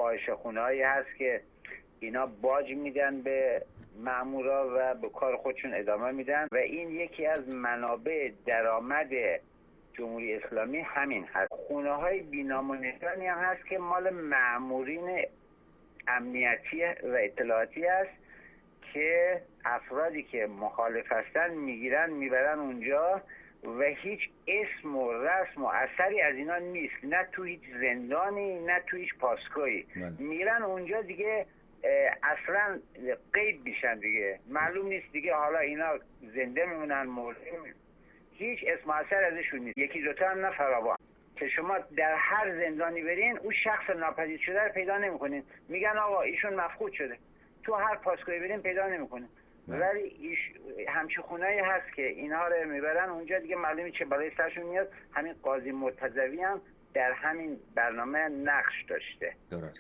فاحشه خونه‌هایی هست که اینا باج میدن به مامورا و به کار خودشون ادامه میدن و این یکی از منابع درآمد جمهوری اسلامی همین هست. خونه‌های بی‌نام و نشانی هم هست که مال مامورین امنیتی و اطلاعاتی است که افرادی که مخالف هستن میگیرن میبرن اونجا و هیچ اسم و رسم و اثری از اینا نیست، نه تو هیچ زندانی نه تو هیچ پاسگاهی. میرن اونجا دیگه اصلا غیب میشن دیگه، معلوم نیست دیگه حالا اینا زنده میمونن مرده، هیچ اسم و اثر ازشون نیست. یکی دوتا هم نه فراوان که شما در هر زندانی برین اون شخص ناپدید شده رو پیدا نمیکنین، میگن آقا ایشون مفقود شده. تو هر پاسگاهی برین پیدا نمیکنین. ولی همچین خونه‌ای هست که اینها رو میبرن اونجا دیگه معلومه چه بالای سرشون میاد. همین قاضی مرتضوی هم در همین برنامه نقش داشته. درست.